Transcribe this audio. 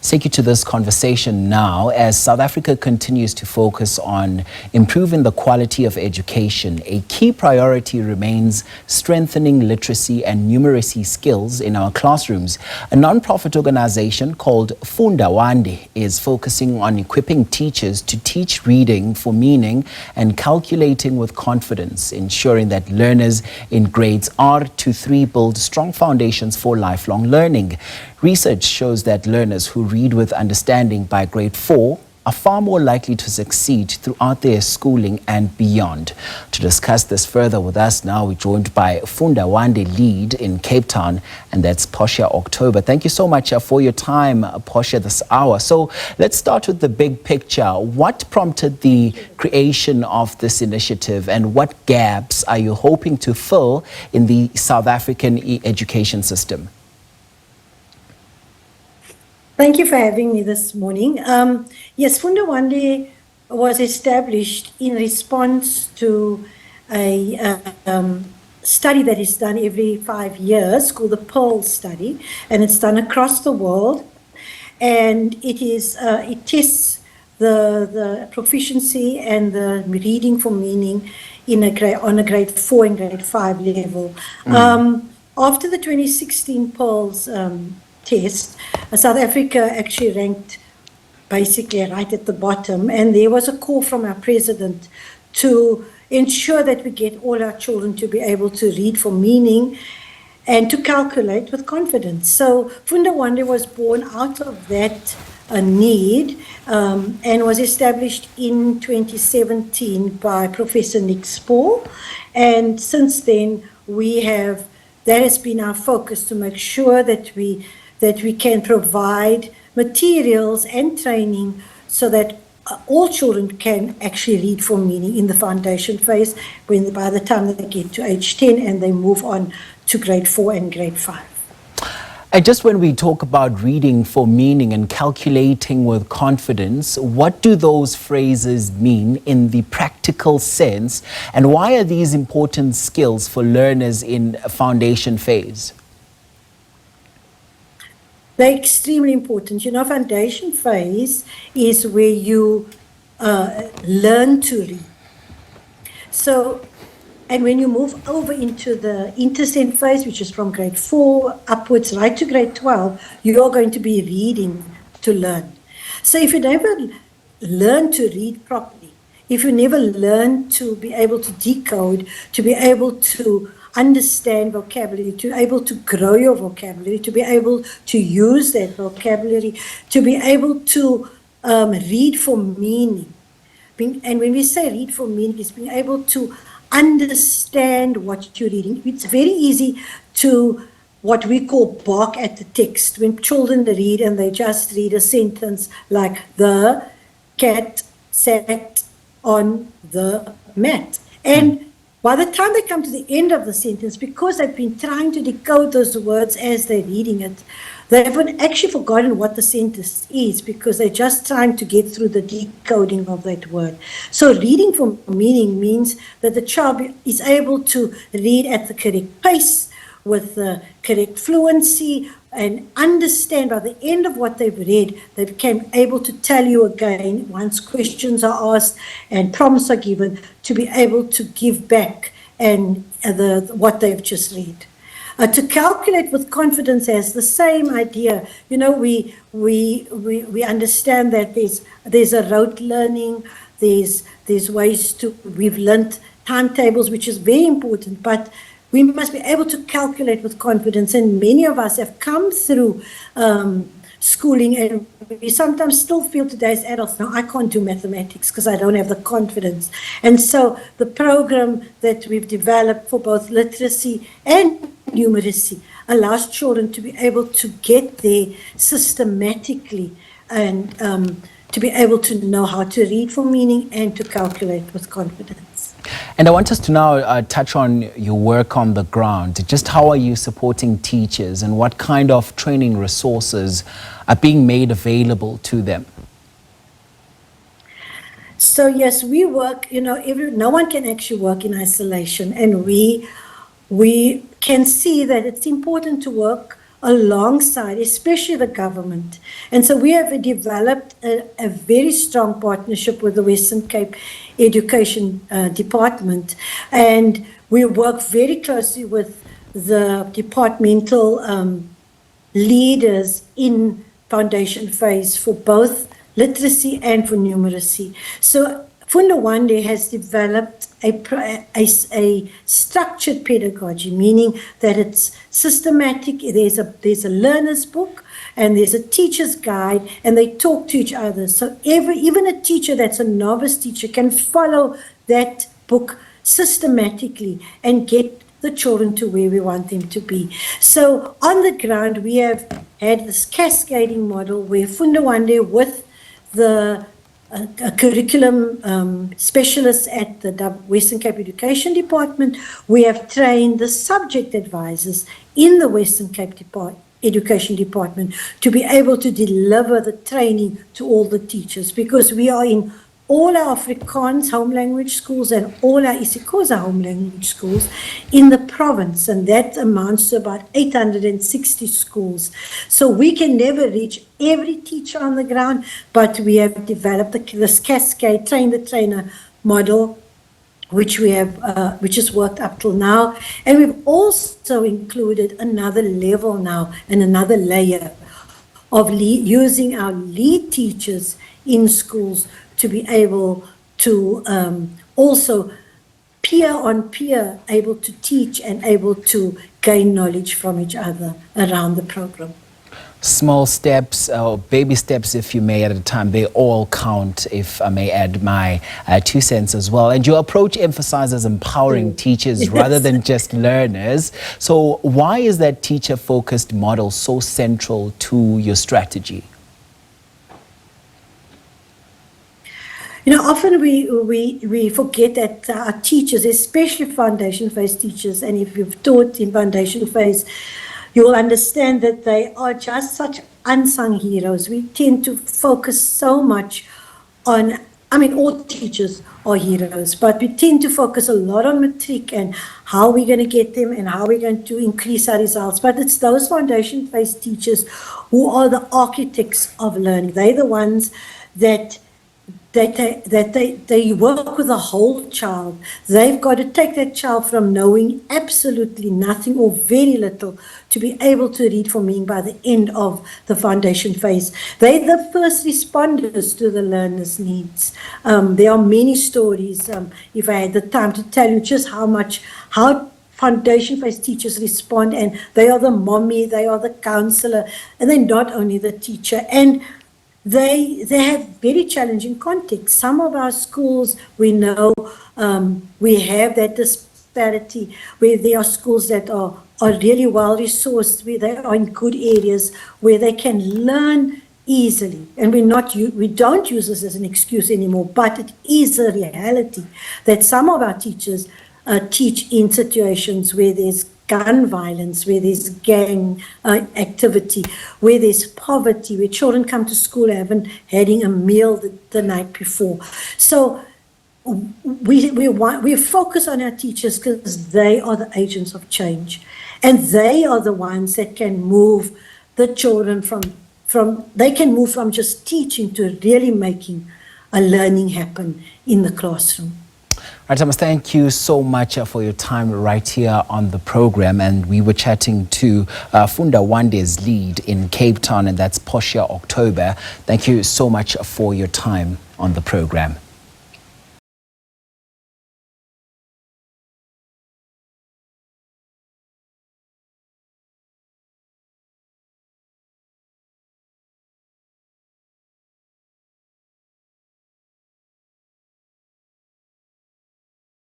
Let's take you to this conversation now as South Africa continues to focus on improving the quality of education. A key priority remains strengthening literacy and numeracy skills in our classrooms. A non-profit organization called Funda Wande is focusing on equipping teachers to teach reading for meaning and calculating with confidence, ensuring that learners in grades R to 3 build strong foundations for lifelong learning. Research shows that learners who read with understanding by grade 4 are far more likely to succeed throughout their schooling and beyond. To discuss this further with us now, we're joined by Funda Wande Lead in Cape Town, and that's Portia October. Thank you so much for your time, Portia, this hour. So let's start with the big picture. What prompted the creation of this initiative, and what gaps are you hoping to fill in the South African education system? Thank you for having me this morning. Yes, Funda Wande was established in response to a study that is done every 5 years called the Pearl study, and it's done across the world. And it tests the proficiency and the reading for meaning on a grade 4 and grade 5 level. After the 2016 Pearls test, South Africa actually ranked basically right at the bottom, and there was a call from our president to ensure that we get all our children to be able to read for meaning and to calculate with confidence. So Funda Wande was born out of that need and was established in 2017 by Professor Nick Spoor, and since then that has been our focus, to make sure that we can provide materials and training so that all children can actually read for meaning in the foundation phase by the time they get to age 10 and they move on to grade 4 and grade 5. And just when we talk about reading for meaning and calculating with confidence, what do those phrases mean in the practical sense, and why are these important skills for learners in a foundation phase? They're extremely important. You know, foundation phase is where you learn to read. So, and when you move over into the intercent phase, which is from grade 4 upwards right to grade 12, you are going to be reading to learn. So if you never learn to read properly, if you never learn to be able to decode, to be able to understand vocabulary, to be able to grow your vocabulary, to be able to use that vocabulary, to be able to read for meaning. And when we say read for meaning, it's being able to understand what you're reading. It's very easy to what we call bark at the text. When children read and they just read a sentence like the cat sat on the mat. And by the time they come to the end of the sentence, because they've been trying to decode those words as they're reading it, they've actually forgotten what the sentence is because they're just trying to get through the decoding of that word. So reading for meaning means that the child is able to read at the correct pace, with the correct fluency, and understand by the end of what they've read, they became able to tell you again once questions are asked and prompts are given, to be able to give back and what they've just read. To calculate with confidence has the same idea. You know, we understand that there's a rote learning, there's ways to, we've learnt timetables, which is very important, but we must be able to calculate with confidence, and many of us have come through schooling, and we sometimes still feel today as adults, no, I can't do mathematics because I don't have the confidence. And so the program that we've developed for both literacy and numeracy allows children to be able to get there systematically and to be able to know how to read for meaning and to calculate with confidence. And I want us to now touch on your work on the ground. Just how are you supporting teachers, and what kind of training resources are being made available to them? So yes, we work, you know, no one can actually work in isolation, and we can see that it's important to work alongside, especially the government. And so we have developed a very strong partnership with the Western Cape Education Department, and we work very closely with the departmental leaders in foundation phase for both literacy and for numeracy. So Funda Wande has developed a structured pedagogy, meaning that it's systematic. There's a learner's book and there's a teacher's guide, and they talk to each other. So even a teacher that's a novice teacher can follow that book systematically and get the children to where we want them to be. So on the ground, we have had this cascading model where Funda Wande with the curriculum specialists at the Western Cape Education Department, we have trained the subject advisors in the Western Cape Education Department to be able to deliver the training to all the teachers, because we are in all our Afrikaans home language schools and all our isiXhosa home language schools in the province, and that amounts to about 860 schools. So we can never reach every teacher on the ground, but we have developed this cascade train the trainer model, which we have, which has worked up till now, and we've also included another level now and another layer of using our lead teachers in schools to be able to also peer on peer, able to teach and able to gain knowledge from each other around the program. Small steps, or baby steps, if you may, at a time, they all count, if I may add my 2 cents as well. And your approach emphasizes empowering teachers rather than just learners. So why is that teacher-focused model so central to your strategy? You know, often we forget that our teachers, especially foundation phase teachers, and if you've taught in foundation phase, you will understand that they are just such unsung heroes. We tend to focus so much on, I mean, all teachers are heroes, but we tend to focus a lot on matric and how we're going to get them and how we're going to increase our results. But it's those foundation phase teachers who are the architects of learning. They're the ones that they work with the whole child. They've got to take that child from knowing absolutely nothing or very little to be able to read for me by the end of the foundation phase. They're the first responders to the learner's needs. There are many stories, if I had the time to tell you just how foundation phase teachers respond, and they are the mommy, they are the counselor, and they're not only the teacher. And they have very challenging context. Some of our schools, we know, we have that disparity where there are schools that are really well resourced, where they are in good areas, where they can learn easily. And we don't use this as an excuse anymore, but it is a reality that some of our teachers teach in situations where there's gun violence, where there's gang activity, where there's poverty, where children come to school haven't had a meal the night before. So we focus on our teachers because they are the agents of change, and they are the ones that can move the children from just teaching to really making a learning happen in the classroom. Right, Thomas, thank you so much for your time right here on the program. And we were chatting to Funda Wande's Lead in Cape Town, and that's Portia October. Thank you so much for your time on the program.